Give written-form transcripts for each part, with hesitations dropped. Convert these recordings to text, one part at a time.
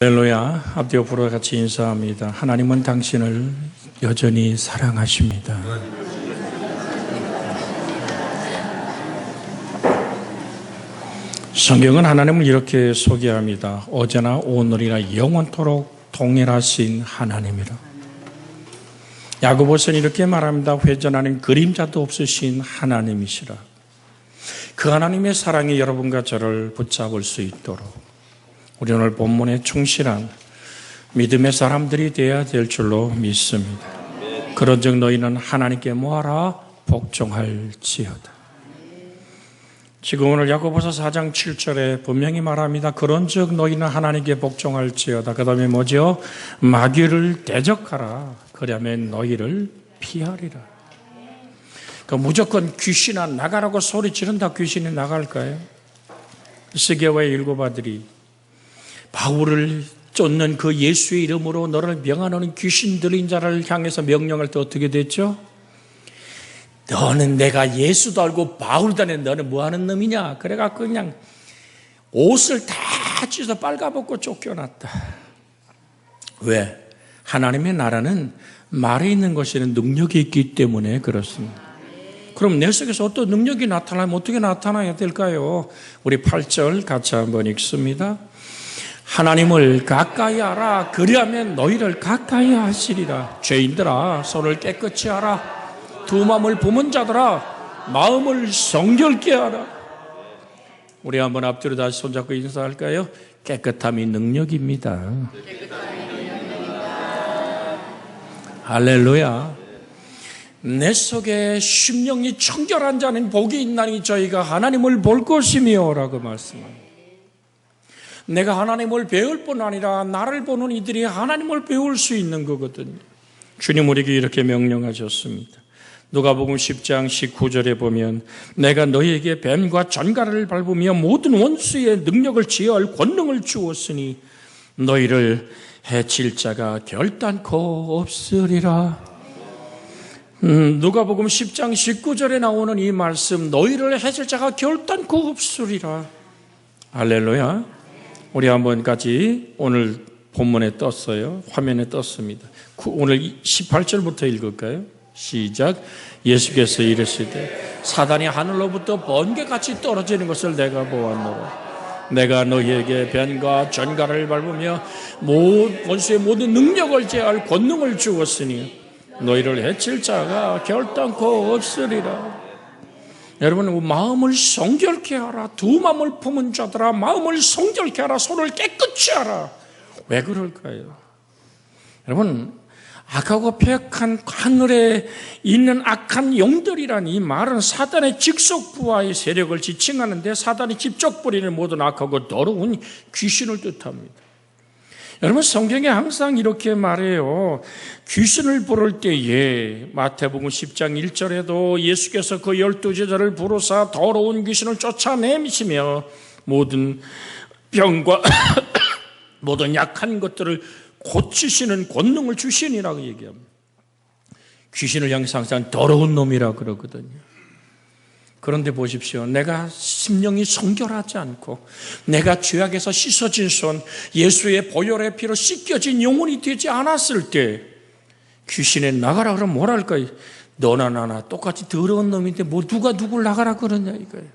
할렐루야. 앞뒤 옆으로 같이 인사합니다. 하나님은 당신을 여전히 사랑하십니다. 성경은 하나님을 이렇게 소개합니다. 어제나 오늘이나 영원토록 동일하신 하나님이라. 야고보서는 이렇게 말합니다. 회전하는 그림자도 없으신 하나님이시라. 그 하나님의 사랑이 여러분과 저를 붙잡을 수 있도록 우리 오늘 본문에 충실한 믿음의 사람들이 되어야 될 줄로 믿습니다. 그런즉 너희는 하나님께 뭐하라? 복종할지어다. 지금 오늘 야고보서 4장 7절에 분명히 말합니다. 그런즉 너희는 하나님께 복종할지어다. 그 다음에 뭐죠? 마귀를 대적하라. 그러면 너희를 피하리라. 그러니까 무조건 귀신아 나가라고 소리 지른다 귀신이 나갈까요? 스게와의 일곱 아들이 바울을 쫓는 그 예수의 이름으로 너를 명하는 귀신 들린 자를 향해서 명령할 때 어떻게 됐죠? 너는 내가 예수도 알고 바울도 아는데 너는 뭐하는 놈이냐? 그래갖고 그냥 옷을 다 찢어 빨가벗고 쫓겨났다. 왜? 하나님의 나라는 말에 있는 것에는 능력이 있기 때문에 그렇습니다. 그럼 내 속에서 어떤 능력이 나타나면 어떻게 나타나야 될까요? 우리 8절 같이 한번 읽습니다. 하나님을 가까이 하라. 그리하면 너희를 가까이 하시리라. 죄인들아 손을 깨끗이 하라. 두 마음을 품은 자들아 마음을 성결케 하라. 우리 한번 앞뒤로 다시 손잡고 인사할까요? 깨끗함이 능력입니다. 할렐루야. 내 속에 심령이 청결한 자는 복이 있나니 저희가 하나님을 볼 것이며 라고 말씀합니다. 내가 하나님을 배울 뿐 아니라 나를 보는 이들이 하나님을 배울 수 있는 거거든요. 주님 우리에게 이렇게 명령하셨습니다. 누가복음 10장 19절에 보면 내가 너희에게 뱀과 전갈을 밟으며 모든 원수의 능력을 제어할 권능을 주었으니 너희를 해칠 자가 결단코 없으리라. 누가복음 10장 19절에 나오는 이 말씀 너희를 해칠 자가 결단코 없으리라. 할렐루야. 우리 한번 같이 오늘 본문에 떴어요. 화면에 떴습니다. 오늘 18절부터 읽을까요? 시작. 예수께서 이르시되 사단이 하늘로부터 번개같이 떨어지는 것을 내가 보았노라. 내가 너희에게 뱀과 전갈을 밟으며 원수의 모든 능력을 제할 권능을 주었으니 너희를 해칠 자가 결단코 없으리라. 여러분 마음을 성결케 하라. 두 마음을 품은 자들아 마음을 성결케 하라. 손을 깨끗이 하라. 왜 그럴까요? 여러분 악하고 폐역한 하늘에 있는 악한 영들이란 이 말은 사단의 직속부하의 세력을 지칭하는데 사단이 직접 부리는 모든 악하고 더러운 귀신을 뜻합니다. 여러분 성경에 항상 이렇게 말해요. 귀신을 부를 때에 마태복음 10장 1절에도 예수께서 그 12제자를 부르사 더러운 귀신을 쫓아내시며 모든 병과 모든 약한 것들을 고치시는 권능을 주시니라고 얘기합니다. 귀신을 향해서 항상 더러운 놈이라고 그러거든요. 그런데 보십시오. 내가 심령이 성결하지 않고 내가 죄악에서 씻어진 손 예수의 보혈의 피로 씻겨진 영혼이 되지 않았을 때 귀신에 나가라 그러면 뭐랄까요? 너나 나나 똑같이 더러운 놈인데 뭐 누가 누굴 나가라 그러냐 이거예요.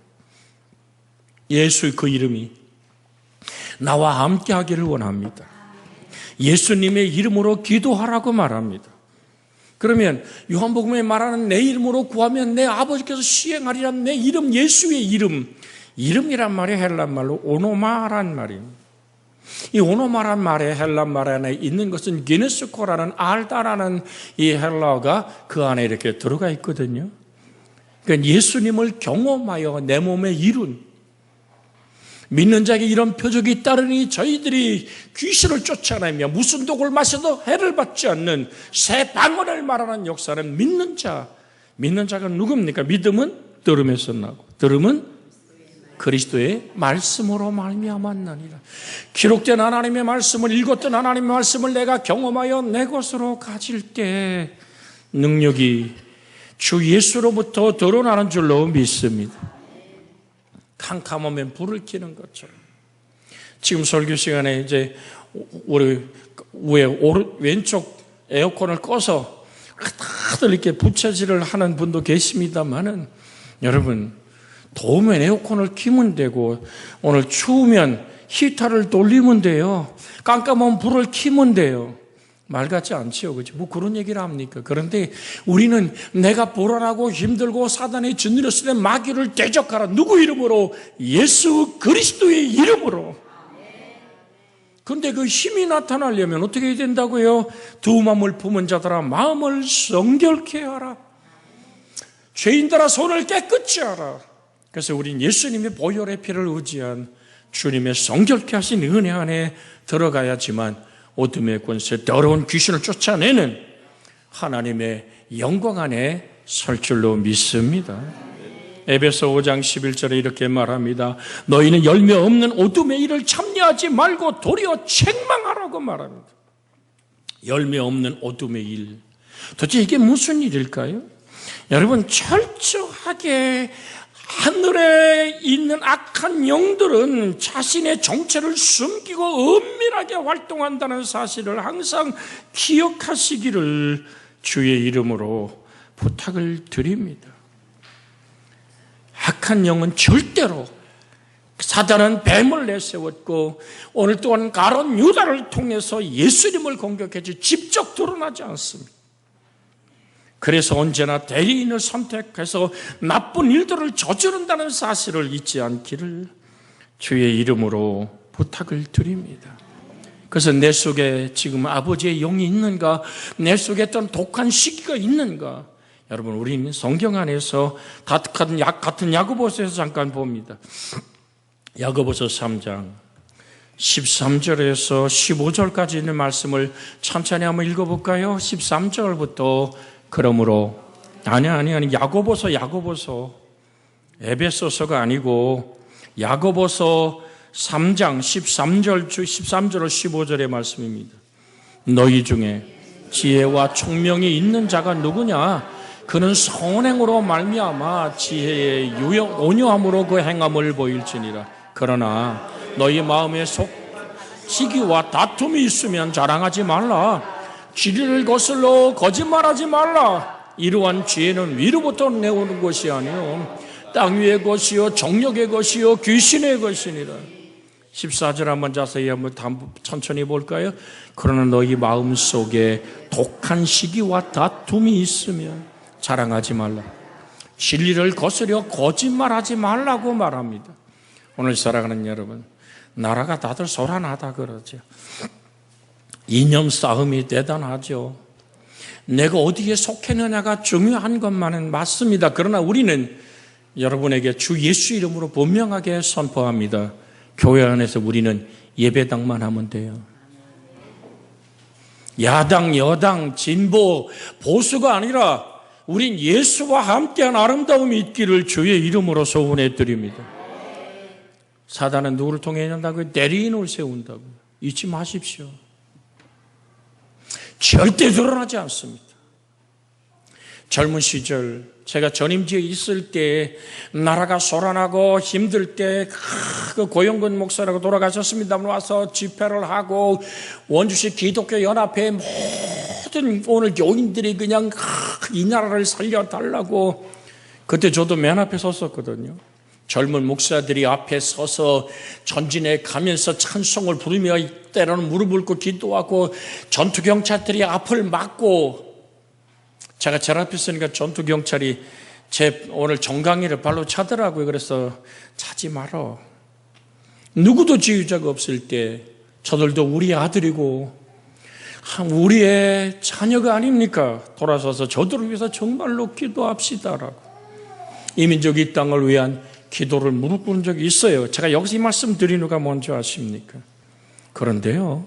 예수의 그 이름이 나와 함께 하기를 원합니다. 예수님의 이름으로 기도하라고 말합니다. 그러면 요한복음에 말하는 내 이름으로 구하면 내 아버지께서 시행하리란 내 이름 예수의 이름이란 말이 헬란 말로 오노마란 말입니다. 이 오노마란 말의 헬란 말 안에 있는 것은 기네스코라는 알다라는 이 헬라어가 그 안에 이렇게 들어가 있거든요. 그러니까 예수님을 경험하여 내 몸에 이룬 믿는 자에게 이런 표적이 있다르니 저희들이 귀신을 쫓아내며 무슨 독을 마셔도 해를 받지 않는 새 방언을 말하는 역사는 믿는 자가 누굽니까? 믿음은 들음에서 나고 들음은 그리스도의 말씀으로 말미암았느니라. 기록된 하나님의 말씀을 읽었던 하나님의 말씀을 내가 경험하여 내 것으로 가질 때 능력이 주 예수로부터 드러나는 줄로 믿습니다. 캄캄하면 불을 켜는 것처럼 지금 설교 시간에 이제 우리 왼쪽 에어컨을 꺼서 다들 이렇게 부채질을 하는 분도 계십니다만은 여러분, 더우면 에어컨을 켜면 되고 오늘 추우면 히터를 돌리면 돼요. 깜깜한 불을 켜면 돼요. 말 같지 않지요, 그죠? 뭐 그런 얘기를 합니까? 그런데 우리는 내가 불안하고 힘들고 사단의 짓누렸을 때 마귀를 대적하라. 누구 이름으로? 예수 그리스도의 이름으로. 그런데 그 힘이 나타나려면 어떻게 해야 된다고요? 두 마음을 품은 자들아 마음을 성결케 하라. 죄인들아 손을 깨끗이 하라. 그래서 우린 예수님의 보혈의 피를 의지한 주님의 성결케 하신 은혜 안에 들어가야지만 어둠의 권세, 더러운 귀신을 쫓아내는 하나님의 영광 안에 설 줄로 믿습니다. 에베소 5장 11절에 이렇게 말합니다. 너희는 열매 없는 어둠의 일을 참여하지 말고 도리어 책망하라고 말합니다. 열매 없는 어둠의 일. 도대체 이게 무슨 일일까요? 여러분, 철저하게 하늘에 있는 악한 영들은 자신의 정체를 숨기고 은밀하게 활동한다는 사실을 항상 기억하시기를 주의 이름으로 부탁을 드립니다. 악한 영은 절대로, 사단은 뱀을 내세웠고 오늘 또한 가룟 유다를 통해서 예수님을 공격했지 직접 드러나지 않습니다. 그래서 언제나 대리인을 선택해서 나쁜 일들을 저지른다는 사실을 잊지 않기를 주의 이름으로 부탁을 드립니다. 그래서 내 속에 지금 아버지의 영이 있는가? 내 속에 어떤 독한 시기가 있는가? 여러분, 우리는 성경 안에서 같은 야고보서에서 잠깐 봅니다. 야고보서 3장 13절에서 15절까지 있는 말씀을 천천히 한번 읽어볼까요? 13절부터 그러므로 아니 야고보서 에베소서가 아니고 야고보서 3장 13절 15절의 말씀입니다. 너희 중에 지혜와 총명이 있는 자가 누구냐? 그는 선행으로 말미암아 지혜의 온유함으로 그 행함을 보일지니라. 그러나 너희 마음에 시기와 다툼이 있으면 자랑하지 말라. 진리를 거슬러 거짓말하지 말라. 이러한 지혜는 위로부터 내오는 것이 아니요 땅 위의 것이요 정욕의 것이요 귀신의 것이니라. 14절 한번 자세히 한번 천천히 볼까요? 그러나 너희 마음속에 독한 시기와 다툼이 있으면 자랑하지 말라. 진리를 거스려 거짓말하지 말라고 말합니다. 오늘 사랑하는 여러분, 나라가 다들 소란하다 그러죠. 이념 싸움이 대단하죠. 내가 어디에 속했느냐가 중요한 것만은 맞습니다. 그러나 우리는 여러분에게 주 예수 이름으로 분명하게 선포합니다. 교회 안에서 우리는 예배당만 하면 돼요. 야당, 여당, 진보, 보수가 아니라 우린 예수와 함께한 아름다움이 있기를 주의 이름으로 소원해 드립니다. 사단은 누구를 통해 한다고요? 대리인을 세운다고요. 잊지 마십시오. 절대 드러나지 않습니다. 젊은 시절 제가 전임지에 있을 때 나라가 소란하고 힘들 때 그 고영근 목사라고 돌아가셨습니다만 와서 집회를 하고 원주시 기독교 연합회 모든 오늘 교인들이 그냥 이 나라를 살려달라고 그때 저도 맨 앞에 섰었거든요. 젊은 목사들이 앞에 서서 전진해 가면서 찬송을 부르며 때로는 무릎을 꿇고 기도하고 전투경찰들이 앞을 막고 제가 제 앞에 있으니까 전투경찰이 제 오늘 정강이를 발로 차더라고요. 그래서 차지 말어. 누구도 지휘자가 없을 때 저들도 우리 아들이고 우리의 자녀가 아닙니까? 돌아서서 저들을 위해서 정말로 기도합시다라고. 이 민족이 이 땅을 위한 기도를 무릎 꿇은 적이 있어요. 제가 여기서 이 말씀 드리는 누가 뭔지 아십니까? 그런데요,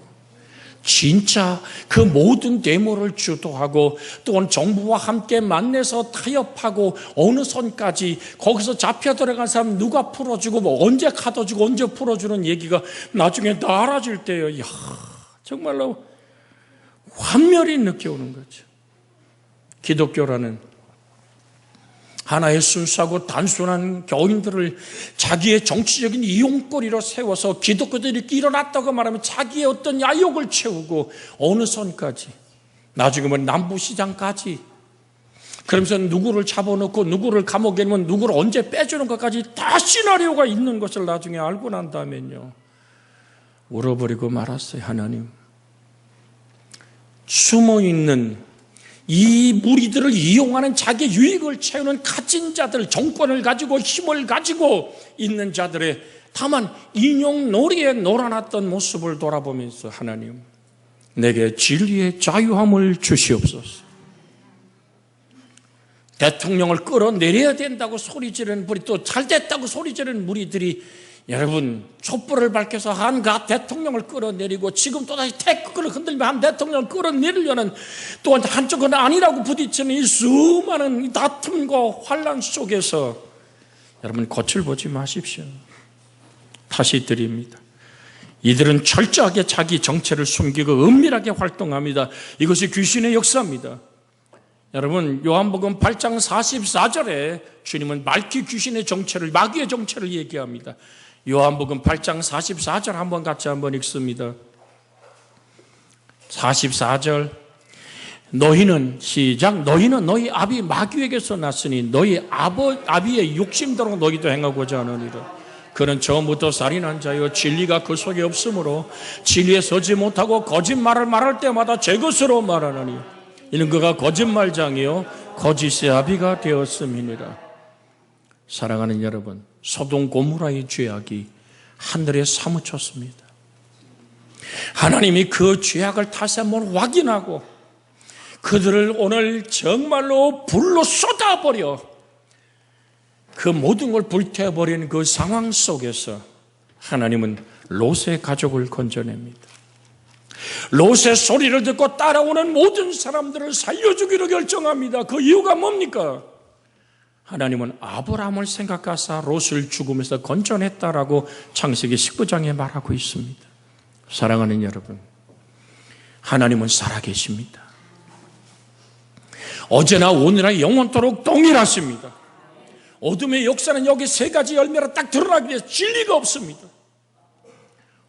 진짜 그 모든 데모를 주도하고 또한 정부와 함께 만나서 타협하고 어느 선까지 거기서 잡혀 들어간 사람 누가 풀어주고 뭐 언제 가둬주고 언제 풀어주는 얘기가 나중에 다 알아질 때요. 이야, 정말로 환멸이 느껴오는 거죠. 기독교라는 하나의 순수하고 단순한 교인들을 자기의 정치적인 이용거리로 세워서 기독교들이 일어났다고 말하면 자기의 어떤 야욕을 채우고 어느 선까지, 나중에 뭐 남부시장까지, 그러면서 누구를 잡아놓고 누구를 감옥에 넣으면 누구를 언제 빼주는 것까지 다 시나리오가 있는 것을 나중에 알고 난 다음엔요, 울어버리고 말았어요. 하나님, 숨어있는 이 무리들을 이용하는 자기 유익을 채우는 가진 자들, 정권을 가지고 힘을 가지고 있는 자들의 다만 인용놀이에 놀아났던 모습을 돌아보면서 하나님, 내게 진리의 자유함을 주시옵소서. 대통령을 끌어내려야 된다고 소리 지르는 무리, 또 잘됐다고 소리 지르는 무리들이 여러분 촛불을 밝혀서 한갓 대통령을 끌어내리고 지금 또다시 태극을 흔들며 한 대통령을 끌어내리려는, 또한 한쪽은 아니라고 부딪히는 이 수많은 다툼과 환란 속에서 여러분 겉을 보지 마십시오. 다시 드립니다. 이들은 철저하게 자기 정체를 숨기고 은밀하게 활동합니다. 이것이 귀신의 역사입니다. 여러분 요한복음 8장 44절에 주님은 말기 귀신의 정체를, 마귀의 정체를 얘기합니다. 요한복음 8장 44절 한번 같이 한번 읽습니다. 44절, 너희는 시작, 너희는 너희 아비 마귀에게서 났으니 너희 아비의 욕심대로 너희도 행하고자 하느니라. 그는 처음부터 살인한 자요 진리가 그 속에 없으므로 진리에 서지 못하고 거짓말을 말할 때마다 제 것으로 말하느니 이는 그가 거짓말장이요 거짓의 아비가 되었음이니라. 사랑하는 여러분, 소돔 고모라의 죄악이 하늘에 사무쳤습니다. 하나님이 그 죄악을 다시 한번 확인하고 그들을 오늘 정말로 불로 쏟아버려 그 모든 걸 불태워버리는 그 상황 속에서 하나님은 롯의 가족을 건져냅니다. 롯의 소리를 듣고 따라오는 모든 사람들을 살려주기로 결정합니다. 그 이유가 뭡니까? 하나님은 아브라함을 생각하사 롯을 죽음에서 건져냈다라고 창세기 19장에 말하고 있습니다. 사랑하는 여러분, 하나님은 살아계십니다. 어제나 오늘나 영원토록 동일하십니다. 어둠의 역사는 여기 세 가지 열매로 딱 드러나기 위해서 진리가 없습니다.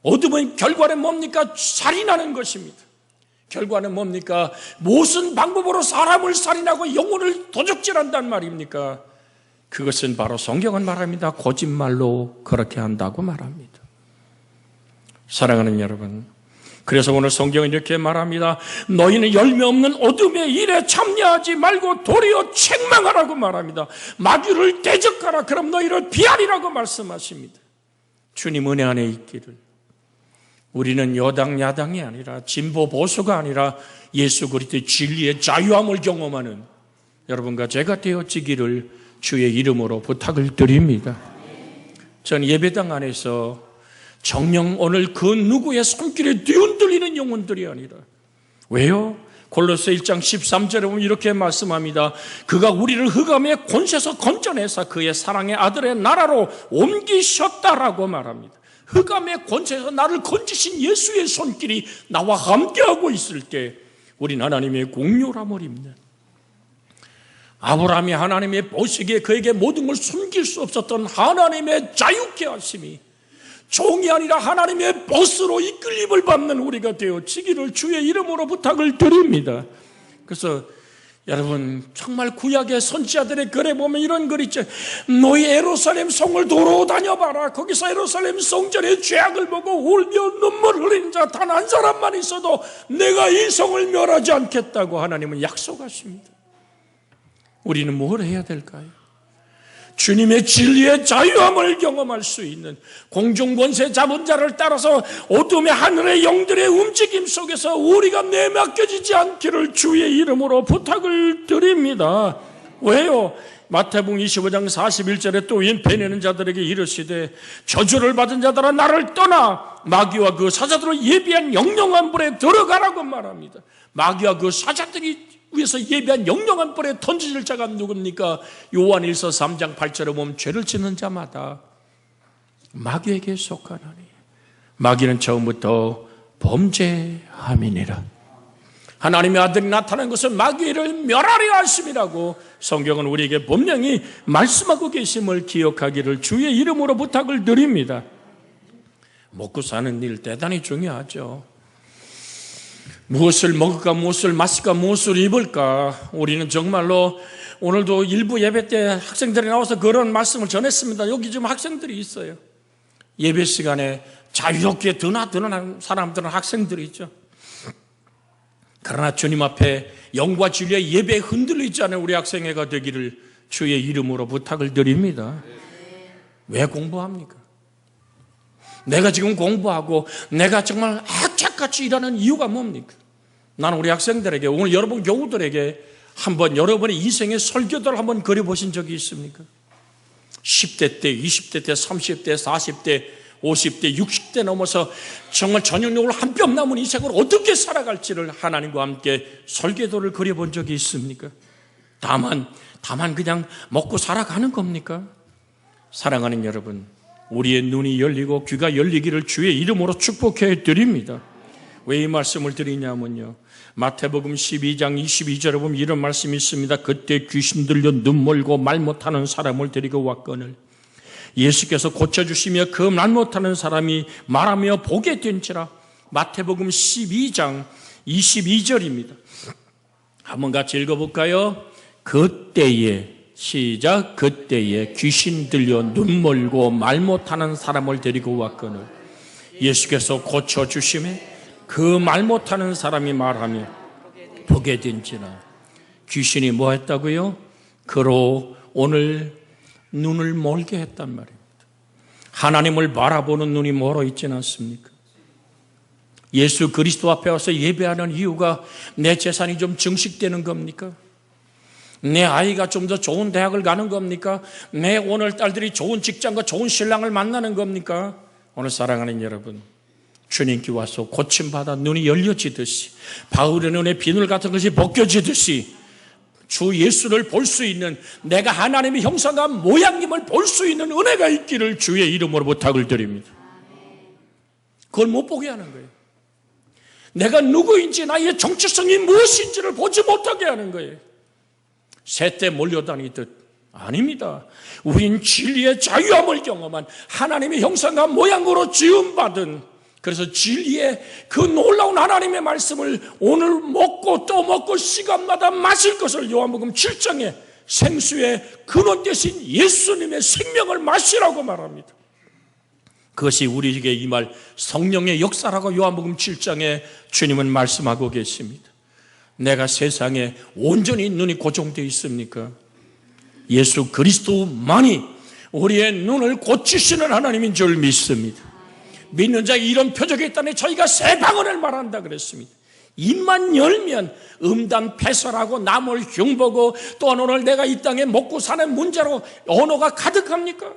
어둠은 결과는 뭡니까? 살인하는 것입니다. 결과는 뭡니까? 무슨 방법으로 사람을 살인하고 영혼을 도적질한단 말입니까? 그것은 바로 성경은 말합니다. 거짓말로 그렇게 한다고 말합니다. 사랑하는 여러분, 그래서 오늘 성경은 이렇게 말합니다. 너희는 열매 없는 어둠의 일에 참여하지 말고 도리어 책망하라고 말합니다. 마귀를 대적하라. 그럼 너희를 피하리라고 말씀하십니다. 주님 은혜 안에 있기를. 우리는 여당 야당이 아니라 진보 보수가 아니라 예수 그리스도의 진리의 자유함을 경험하는 여러분과 제가 되어지기를 주의 이름으로 부탁을 드립니다. 전 예배당 안에서 정녕 오늘 그 누구의 손길에 뒤흔들리는 영혼들이 아니라, 왜요? 골로새 1장 13절에 보면 이렇게 말씀합니다. 그가 우리를 흑암의 권세에서 건져내사 그의 사랑의 아들의 나라로 옮기셨다라고 말합니다. 흑암의 권세에서 나를 건지신 예수의 손길이 나와 함께하고 있을 때 우린 하나님의 공률함을 입는, 아브라함이 하나님의 보시기에 그에게 모든 걸 숨길 수 없었던 하나님의 자유케 하심이 종이 아니라 하나님의 보스로 이끌림을 받는 우리가 되어지기를 주의 이름으로 부탁을 드립니다. 그래서 여러분, 정말 구약의 선지자들의 글에 보면 이런 글 있죠. 너희 예루살렘 성을 도로 다녀봐라. 거기서 예루살렘 성전의 죄악을 보고 울며 눈물 흘리는 자 단 한 사람만 있어도 내가 이 성을 멸하지 않겠다고 하나님은 약속하십니다. 우리는 뭘 해야 될까요? 주님의 진리의 자유함을 경험할 수 있는, 공중권세 잡은 자를 따라서 어둠의 하늘의 영들의 움직임 속에서 우리가 내맡겨지지 않기를 주의 이름으로 부탁을 드립니다. 왜요? 마태복음 25장 41절에 또 인패내는 자들에게 이르시되 저주를 받은 자들아 나를 떠나 마귀와 그 사자들을 예비한 영영한 불에 들어가라고 말합니다. 마귀와 그 사자들이 위에서 예비한 영영한 불에 던져질 자가 누굽니까? 요한일서 3장 8절에 보면 죄를 짓는 자마다 마귀에게 속하나니 마귀는 처음부터 범죄함이니라. 하나님의 아들이 나타난 것은 마귀를 멸하려 하심이라고 성경은 우리에게 분명히 말씀하고 계심을 기억하기를 주의 이름으로 부탁을 드립니다. 먹고 사는 일 대단히 중요하죠. 무엇을 먹을까, 무엇을 마실까, 무엇을 입을까. 우리는 정말로 오늘도 일부 예배 때 학생들이 나와서 그런 말씀을 전했습니다. 여기 지금 학생들이 있어요. 예배 시간에 자유롭게 드나드는 사람들은 학생들이 있죠. 그러나 주님 앞에 영과 진리의 예배에 흔들리지 않은 우리 학생회가 되기를 주의 이름으로 부탁을 드립니다. 왜 공부합니까? 내가 지금 공부하고 내가 정말 악착같이 일하는 이유가 뭡니까? 나는 우리 학생들에게, 오늘 여러분 교우들에게 한번 여러분의 인생의 설교들을 한번 그려보신 적이 있습니까? 10대 때, 20대 때, 30대, 40대, 50대, 60대 넘어서 정말 전형적으로 한 뼘 남은 인생을 어떻게 살아갈지를 하나님과 함께 설계도를 그려본 적이 있습니까? 다만 그냥 먹고 살아가는 겁니까? 사랑하는 여러분, 우리의 눈이 열리고 귀가 열리기를 주의 이름으로 축복해 드립니다. 왜 이 말씀을 드리냐면요, 마태복음 12장 22절에 보면 이런 말씀이 있습니다. 그때 귀신 들려 눈 멀고 말 못하는 사람을 데리고 왔거늘 예수께서 고쳐주시며 그 말 못하는 사람이 말하며 보게 된지라. 마태복음 12장 22절입니다. 한번 같이 읽어볼까요? 그때에, 시작, 그때에 귀신 들려 눈 멀고 말 못하는 사람을 데리고 왔거늘 예수께서 고쳐주시며 그 말 못하는 사람이 말하며 보게 된지라. 귀신이 뭐 했다고요? 그로 오늘 눈을 멀게 했단 말입니다. 하나님을 바라보는 눈이 멀어 있지는 않습니까? 예수 그리스도 앞에 와서 예배하는 이유가 내 재산이 좀 증식되는 겁니까? 내 아이가 좀 더 좋은 대학을 가는 겁니까? 내 오늘 딸들이 좋은 직장과 좋은 신랑을 만나는 겁니까? 오늘 사랑하는 여러분, 주님께 와서 고침받아 눈이 열려지듯이 바울의 눈에 비늘 같은 것이 벗겨지듯이 주 예수를 볼 수 있는, 내가 하나님의 형상과 모양임을 볼 수 있는 은혜가 있기를 주의 이름으로 부탁을 드립니다. 그걸 못 보게 하는 거예요. 내가 누구인지, 나의 정체성이 무엇인지를 보지 못하게 하는 거예요. 새떼 몰려다니듯 아닙니다. 우린 진리의 자유함을 경험한 하나님의 형상과 모양으로 지음받은, 그래서 진리의 그 놀라운 하나님의 말씀을 오늘 먹고 또 먹고 시간마다 마실 것을 요한복음 7장에 생수의 근원 되신 예수님의 생명을 마시라고 말합니다. 그것이 우리에게 임할 성령의 역사라고 요한복음 7장에 주님은 말씀하고 계십니다. 내가 세상에 온전히 눈이 고정되어 있습니까? 예수 그리스도만이 우리의 눈을 고치시는 하나님인 줄 믿습니다. 믿는 자가 이런 표적이 있다니 저희가 새 방언을 말한다 그랬습니다. 입만 열면 음담 패설하고 남을 흉보고, 또한 오늘 내가 이 땅에 먹고 사는 문제로 언어가 가득합니까?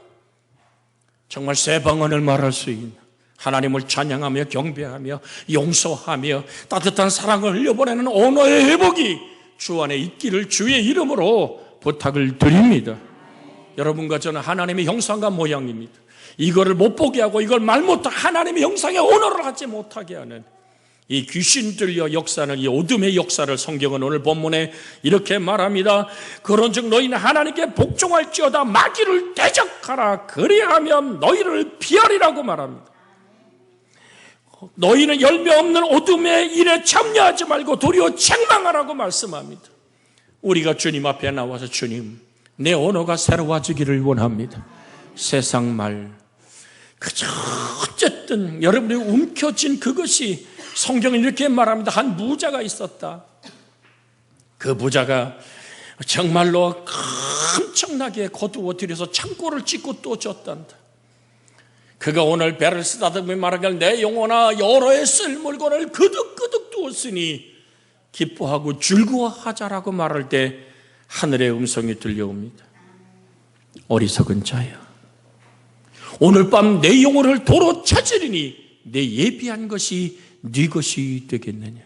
정말 새 방언을 말할 수 있는, 하나님을 찬양하며 경배하며 용서하며 따뜻한 사랑을 흘려보내는 언어의 회복이 주 안에 있기를 주의 이름으로 부탁을 드립니다. 여러분과 저는 하나님의 형상과 모양입니다. 이거를 못 보게 하고 이걸 말 못하고 하나님의 형상의 언어를 하지 못하게 하는 이 귀신 들려 역사는, 이 어둠의 역사를 성경은 오늘 본문에 이렇게 말합니다. 그런즉 너희는 하나님께 복종할지어다 마귀를 대적하라, 그리하면 너희를 피하리라고 말합니다. 너희는 열매 없는 어둠의 일에 참여하지 말고 도리어 책망하라고 말씀합니다. 우리가 주님 앞에 나와서 주님, 내 언어가 새로워지기를 원합니다. 세상 말, 그저 어쨌든 여러분이 움켜쥔 그것이, 성경은 이렇게 말합니다. 한 부자가 있었다. 그 부자가 정말로 엄청나게 거두어들여서 창고를 짓고 또 줬단다. 그가 오늘 배를 쓰다듬으며 말하길 내 영혼아 여러 해 쓸 물건을 그득그득 두었으니 기뻐하고 즐거워하자라고 말할 때 하늘의 음성이 들려옵니다. 어리석은 자야, 오늘 밤 내 영혼을 도로 찾으리니 내 예비한 것이 네 것이 되겠느냐.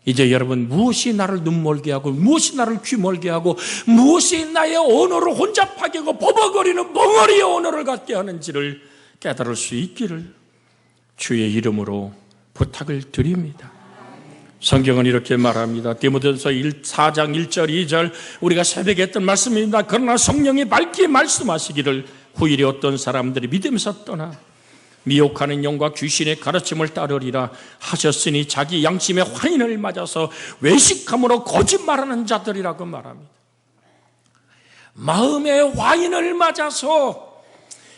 이제 여러분, 무엇이 나를 눈멀게 하고 무엇이 나를 귀멀게 하고 무엇이 나의 언어를 혼잡하게 하고 버벅거리는 멍어리의 언어를 갖게 하는지를 깨달을 수 있기를 주의 이름으로 부탁을 드립니다. 성경은 이렇게 말합니다. 디모데전서 4장 1절 2절 우리가 새벽에 했던 말씀입니다. 그러나 성령이 밝게 말씀하시기를 후일에 어떤 사람들이 믿음에서 떠나 미혹하는 영과 귀신의 가르침을 따르리라 하셨으니 자기 양심의 화인을 맞아서 외식함으로 거짓말하는 자들이라고 말합니다. 마음의 와인을 맞아서,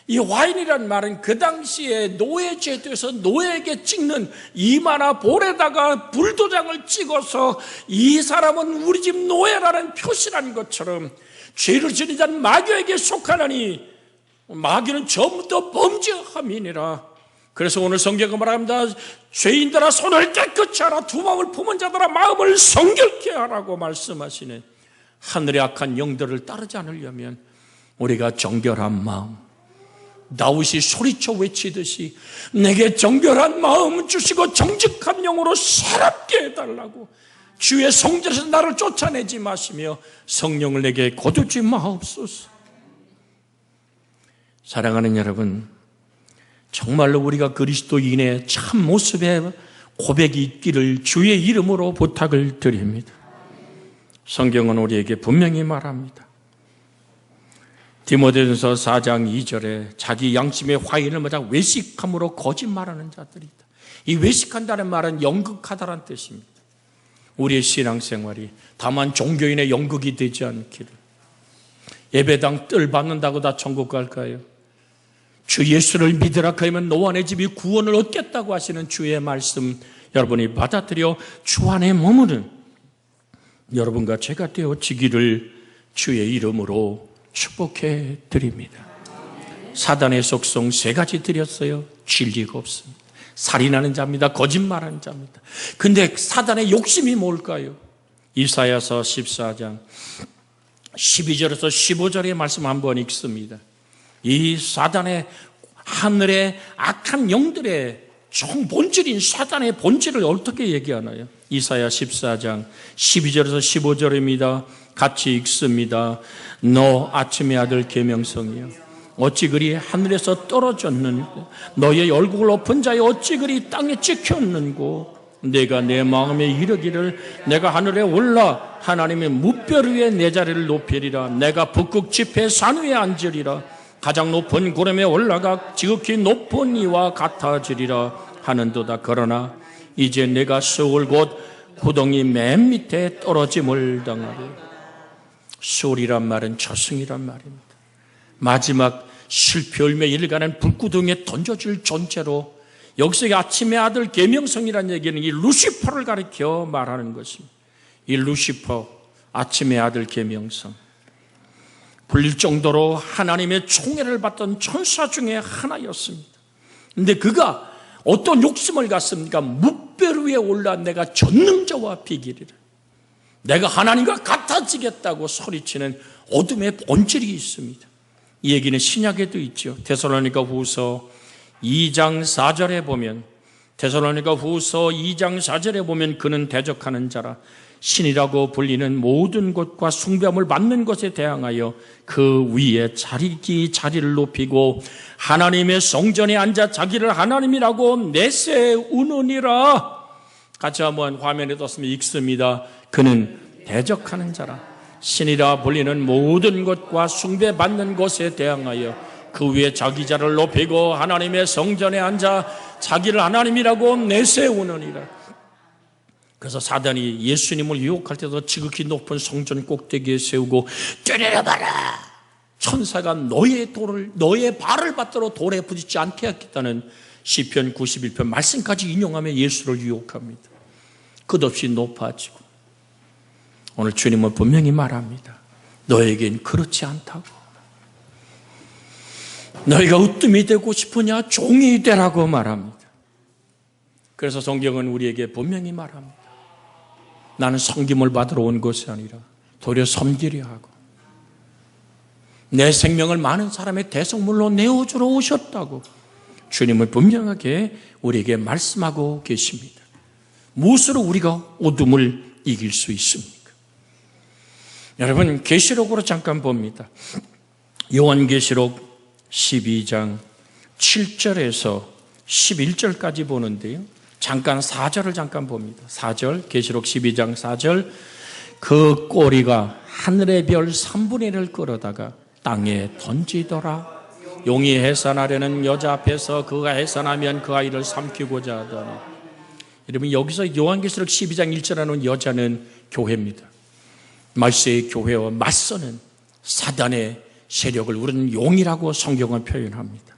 이 와인이란 말은 그 당시에 노예 제도에서 노예에게 찍는 이마나 볼에다가 불도장을 찍어서 이 사람은 우리 집 노예라는 표시라는 것처럼 죄를 지는 자는 마귀에게 속하나니 마귀는 전부터 범죄함이니라. 그래서 오늘 성경은 말합니다. 죄인들아 손을 깨끗이 하라, 두 마음을 품은 자들아 마음을 성결케 하라고 말씀하시네. 하늘의 악한 영들을 따르지 않으려면 우리가 정결한 마음, 다윗이 소리쳐 외치듯이 내게 정결한 마음 주시고 정직한 영으로 새롭게 해달라고, 주의 성전에서 나를 쫓아내지 마시며 성령을 내게 거두지 마옵소서. 사랑하는 여러분, 정말로 우리가 그리스도인의 참 모습의 고백이 있기를 주의 이름으로 부탁을 드립니다. 성경은 우리에게 분명히 말합니다. 디모데전서 4장 2절에 자기 양심의 화인을 맞아 외식함으로 거짓말하는 자들이다. 이 외식한다는 말은 연극하다라는 뜻입니다. 우리의 신앙생활이 다만 종교인의 연극이 되지 않기를. 예배당 뜰 받는다고 다 천국 갈까요? 주 예수를 믿으라 하면 너와 내 집이 구원을 얻겠다고 하시는 주의 말씀 여러분이 받아들여 주 안에 머무는 여러분과 제가 되어지기를 주의 이름으로 축복해 드립니다. 사단의 속성 세 가지 드렸어요. 진리가 없습니다. 살인하는 자입니다. 거짓말하는 자입니다. 근데 사단의 욕심이 뭘까요? 이사야서 14장 12절에서 15절의 말씀 한번 읽습니다. 이 사단의, 하늘의 악한 영들의 총 본질인 사단의 본질을 어떻게 얘기하나요? 이사야 14장 12절에서 15절입니다. 같이 읽습니다. 너 아침의 아들 계명성이여, 어찌 그리 하늘에서 떨어졌는고, 너의 얼굴을 엎은 자여 어찌 그리 땅에 찍혔는고, 내가 내 마음에 이르기를 내가 하늘에 올라 하나님의 무별 위에 내 자리를 높이리라. 내가 북극 지폐 산 위에 앉으리라. 가장 높은 구름에 올라가 지극히 높은 이와 같아지리라 하는도다. 그러나 이제 내가 수월 곧 구덩이 맨 밑에 떨어짐을 당하리. 수월이란 말은 저승이란 말입니다. 마지막 실패 열매 일가는 불구덩이에 던져질 존재로, 여기서 아침의 아들 계명성이라는 얘기는 이 루시퍼를 가리켜 말하는 것입니다. 이 루시퍼, 아침의 아들 계명성, 불릴 정도로 하나님의 총애를 받던 천사 중에 하나였습니다. 그런데 그가 어떤 욕심을 갖습니까? 무별 위에 올라 내가 전능자와 비기리라. 내가 하나님과 같아지겠다고 소리치는 어둠의 본질이 있습니다. 이 얘기는 신약에도 있죠. 데살로니가 후서 2장 4절에 보면, 데살로니가 후서 2장 4절에 보면 그는 대적하는 자라 신이라고 불리는 모든 것과 숭배함을 받는 것에 대항하여 그 위에 자리를 높이고 하나님의 성전에 앉아 자기를 하나님이라고 내세우느니라. 같이 한번 화면에 떴으면 읽습니다. 그는 대적하는 자라 신이라 불리는 모든 것과 숭배받는 것에 대항하여 그 위에 자기 자를 높이고 하나님의 성전에 앉아 자기를 하나님이라고 내세우느니라. 그래서 사단이 예수님을 유혹할 때도 지극히 높은 성전 꼭대기에 세우고 때려봐라, 천사가 너의 발을 받들어 돌에 부딪지 않게 하겠다는 시편 91편 말씀까지 인용하며 예수를 유혹합니다. 끝없이 높아지고, 오늘 주님은 분명히 말합니다. 너에겐 그렇지 않다고. 너희가 으뜸이 되고 싶으냐? 종이 되라고 말합니다. 그래서 성경은 우리에게 분명히 말합니다. 나는 섬김을 받으러 온 것이 아니라 도리어 섬기려 하고 내 생명을 많은 사람의 대성물로 내어주러 오셨다고 주님은 분명하게 우리에게 말씀하고 계십니다. 무엇으로 우리가 어둠을 이길 수 있습니까? 여러분, 계시록으로 잠깐 봅니다. 요한계시록 12장 7절에서 11절까지 보는데요. 잠깐 4절을 잠깐 봅니다. 4절, 계시록 12장 4절. 그 꼬리가 하늘의 별 3분의 1을 끌어다가 땅에 던지더라. 용이 해산하려는 여자 앞에서 그가 해산하면 그 아이를 삼키고자 하더니. 여러분, 여기서 요한계시록 12장 1절에 나온 여자는 교회입니다. 말세의 교회와 맞서는 사단의 세력을 우리는 용이라고 성경은 표현합니다.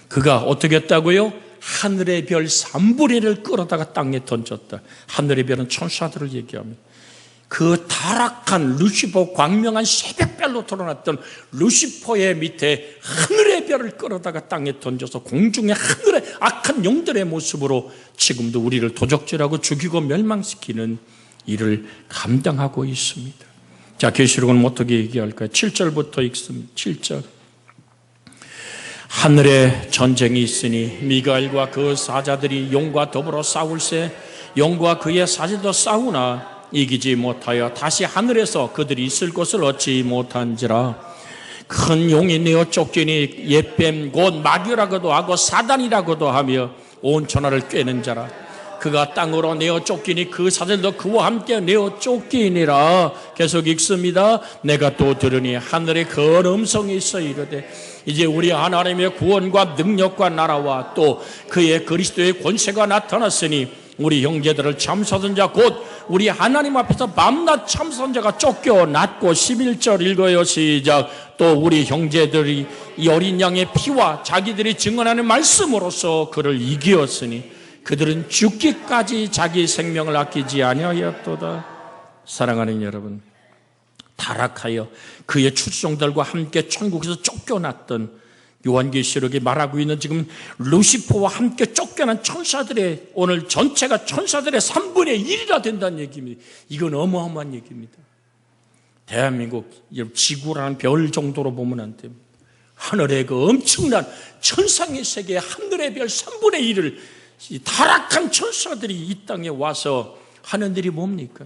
그가 어떻게 했다고요? 하늘의 별 3분의 1을 끌어다가 땅에 던졌다. 하늘의 별은 천사들을 얘기합니다. 그 타락한 루시퍼, 광명한 새벽별로 드러났던 루시퍼의 밑에 하늘의 별을 끌어다가 땅에 던져서 공중에 하늘의 악한 영들의 모습으로 지금도 우리를 도적질하고 죽이고 멸망시키는 일을 감당하고 있습니다. 자, 계시록은 어떻게 얘기할까요? 7절부터 읽습니다. 7절. 하늘에 전쟁이 있으니 미가엘과 그 사자들이 용과 더불어 싸울세. 용과 그의 사자도 싸우나 이기지 못하여 다시 하늘에서 그들이 있을 곳을 얻지 못한지라. 큰 용이 내어 쫓기니 옛뱀 곧 마귀라고도 하고 사단이라고도 하며 온 천하를 꿰는 자라. 그가 땅으로 내어 쫓기니 그 사자들도 그와 함께 내어 쫓기니라. 계속 읽습니다. 내가 또 들으니 하늘에 큰 음성이 있어 이르되 이제 우리 하나님의 구원과 능력과 나라와 또 그의 그리스도의 권세가 나타났으니 우리 형제들을 참소하던 자 곧 우리 하나님 앞에서 밤낮 참소한 자가 쫓겨났고. 11절 읽어요. 시작. 또 우리 형제들이 이 어린 양의 피와 자기들이 증언하는 말씀으로써 그를 이기었으니 그들은 죽기까지 자기 생명을 아끼지 아니하였도다. 사랑하는 여러분, 타락하여 그의 추종들과 함께 천국에서 쫓겨났던 요한계시록이 말하고 있는 지금 루시퍼와 함께 쫓겨난 천사들의 오늘 전체가 천사들의 3분의 1이라 된다는 얘기입니다. 이건 어마어마한 얘기입니다. 대한민국 지구라는 별 정도로 보면 안 됩니다. 하늘의 그 엄청난 천상의 세계의 하늘의 별 3분의 1을 타락한 천사들이 이 땅에 와서 하는 일이 뭡니까?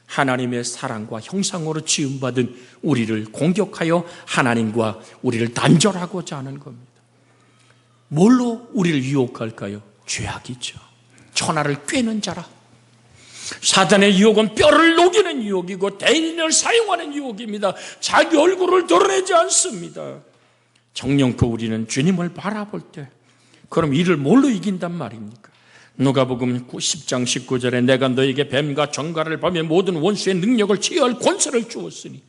하나님의 사랑과 형상으로 지음받은 우리를 공격하여 하나님과 우리를 단절하고자 하는 겁니다. 뭘로 우리를 유혹할까요? 죄악이죠. 천하를 꿰는 자라. 사단의 유혹은 뼈를 녹이는 유혹이고 대인을 사용하는 유혹입니다. 자기 얼굴을 드러내지 않습니다. 정령코 우리는 주님을 바라볼 때 그럼 이를 뭘로 이긴단 말입니까? 누가복음 10장 19절에 내가 너에게 뱀과 정갈을 범해 모든 원수의 능력을 취할 권세를 주었으니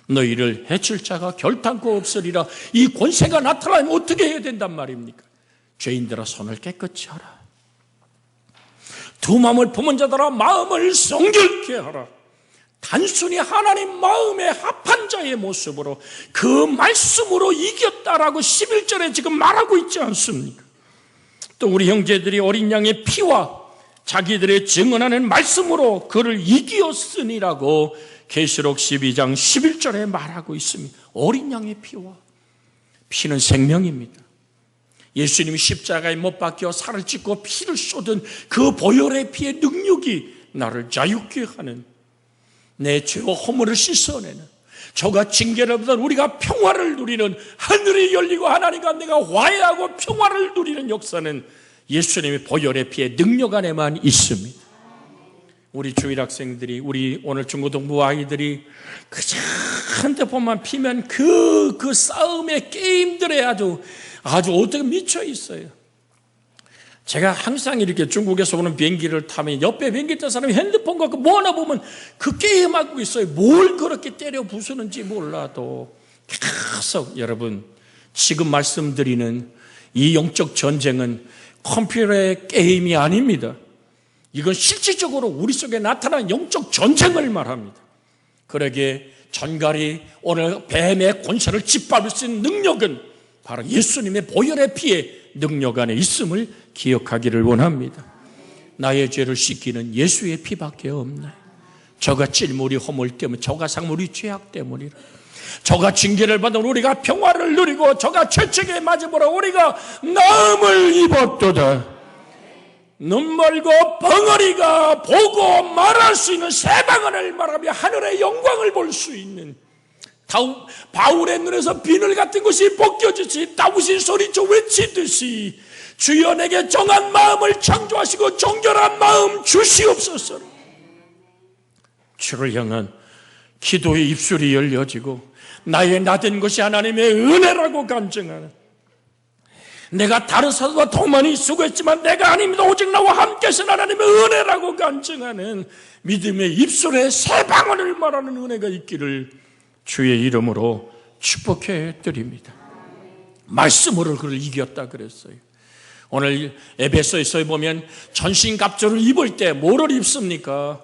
너희를 해칠 자가 결탄코 없으리라. 이 권세가 나타나면 어떻게 해야 된단 말입니까? 죄인들아 손을 깨끗이 하라. 두 마음을 품은 자들아 마음을 성결케 하라. 단순히 하나님 마음에 합한 자의 모습으로 그 말씀으로 이겼다라고 11절에 지금 말하고 있지 않습니까? 또 우리 형제들이 어린 양의 피와 자기들의 증언하는 말씀으로 그를 이기었으니라고 계시록 12장 11절에 말하고 있습니다. 어린 양의 피와 피는 생명입니다. 예수님이 십자가에 못 박혀 살을 찢고 피를 쏟은 그 보혈의 피의 능력이 나를 자유케 하는, 내 죄와 허물을 씻어내는, 저가 징계를 받은 우리가 평화를 누리는, 하늘이 열리고 하나님과 내가 화해하고 평화를 누리는 역사는 예수님의 보혈의 피의 능력 안에만 있습니다. 우리 주일학생들이, 우리 오늘 중고등부 아이들이 그저 핸드폰만 피면 그 싸움의 게임들에 아주 어떻게 미쳐 있어요. 제가 항상 이렇게 중국에서 오는 비행기를 타면 옆에 비행기 탄 사람이 핸드폰 갖고 뭐 하나 보면 그 게임하고 있어요. 뭘 그렇게 때려 부수는지 몰라도 계속. 여러분, 지금 말씀드리는 이 영적 전쟁은 컴퓨터의 게임이 아닙니다. 이건 실질적으로 우리 속에 나타난 영적 전쟁을 말합니다. 그러기에 전갈이 오늘 뱀의 권세를 짓밟을 수 있는 능력은 바로 예수님의 보혈의 피의 능력 안에 있음을 기억하기를 원합니다. 나의 죄를 씻기는 예수의 피밖에 없나요? 저가 찔물이 허물 때문에, 저가 상물이 죄악 때문이라. 저가 징계를 받은 우리가 평화를 누리고, 저가 채찍에 맞음으로 우리가 나음을 입었도다. 눈멀고 벙어리가 보고 말할 수 있는 새방언을 말하며 하늘의 영광을 볼 수 있는, 바울의 눈에서 비늘 같은 것이 벗겨지지 다윗이 소리쳐 외치듯이 주여 내게 정한 마음을 창조하시고 정결한 마음 주시옵소서. 주를 향한 기도의 입술이 열려지고 나의 나된 것이 하나님의 은혜라고 간증하는, 내가 다른 사도와 더 많이 수고했지만 내가 아닙니다, 오직 나와 함께 하신 하나님의 은혜라고 간증하는 믿음의 입술에 새 방언을 말하는 은혜가 있기를 주의 이름으로 축복해 드립니다. 말씀으로 그를 이겼다 그랬어요. 오늘 에베소에서 보면 전신갑주를 입을 때 뭐를 입습니까?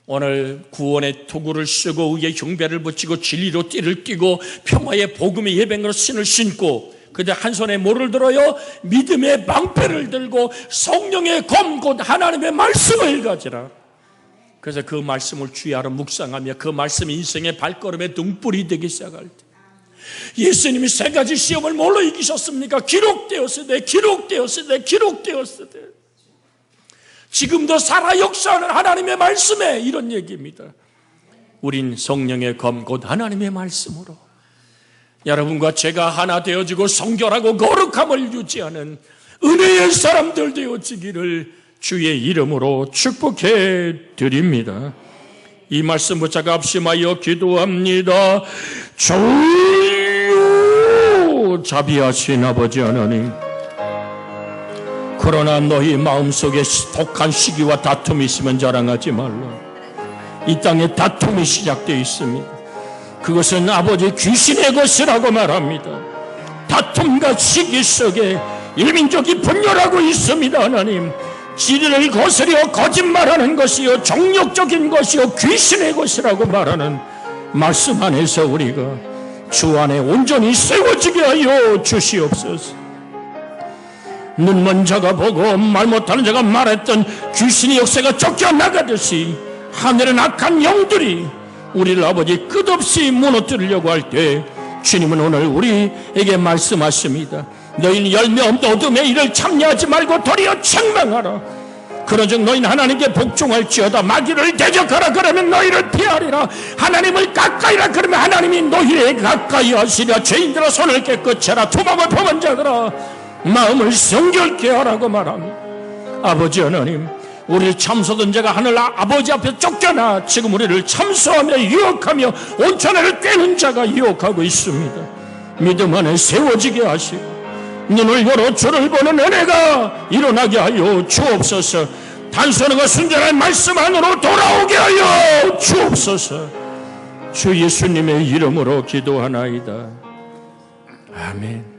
오늘 구원의 도구를 쓰고 의의 흉배를 붙이고 진리로 띠를 띠고 평화의 복음의 예배로 신을 신고, 그때 한 손에 뭐를 들어요? 믿음의 방패를 들고 성령의 검 곧 하나님의 말씀을 가지라. 그래서 그 말씀을 주야로 묵상하며 그 말씀이 인생의 발걸음의 등불이 되기 시작할 때, 예수님이 세 가지 시험을 뭘로 이기셨습니까? 기록되었을 때, 기록되었을 때, 기록되었을 때. 지금도 살아 역사하는 하나님의 말씀에 이런 얘기입니다. 우린 성령의 검 곧 하나님의 말씀으로 여러분과 제가 하나 되어지고 성결하고 거룩함을 유지하는 은혜의 사람들 되어지기를 주의 이름으로 축복해 드립니다. 이 말씀 붙잡아 합심하여 기도합니다. 주여, 자비하신 아버지 하나님, 그러나 너희 마음속에 독한 시기와 다툼이 있으면 자랑하지 말라. 이 땅에 다툼이 시작되어 있습니다. 그것은 아버지 귀신의 것이라고 말합니다. 다툼과 시기 속에 일민족이 분열하고 있습니다. 하나님, 진리를 거스려 거짓말하는 것이요 정욕적인 것이요 귀신의 것이라고 말하는 말씀 안에서 우리가 주 안에 온전히 세워지게 하여 주시옵소서. 눈먼 자가 보고 말 못하는 자가 말했던 귀신의 역사가 쫓겨나가듯이 하늘의 악한 영들이 우리를 아버지 끝없이 무너뜨리려고 할 때 주님은 오늘 우리에게 말씀하십니다. 너희는 열매 없는 어둠의 일을 참여하지 말고 도리어 책망하라. 그러즉 너희는 하나님께 복종할지어다. 마귀를 대적하라 그러면 너희를 피하리라. 하나님을 가까이라 그러면 하나님이 너희를 가까이 하시리라. 죄인들아 손을 깨끗이 하라. 투박을 범한 자들아 마음을 성결케 하라고 말합니다. 아버지 하나님, 우리를 참소던 자가 하늘 아버지 앞에 쫓겨나 지금 우리를 참소하며 유혹하며 온천을 꿰는 자가 유혹하고 있습니다. 믿음 안에 세워지게 하시고 눈을 열어 주를 보는 은혜가 일어나게 하여 주옵소서. 단순하고 순전한 말씀 안으로 돌아오게 하여 주옵소서. 주 예수님의 이름으로 기도하나이다. 아멘.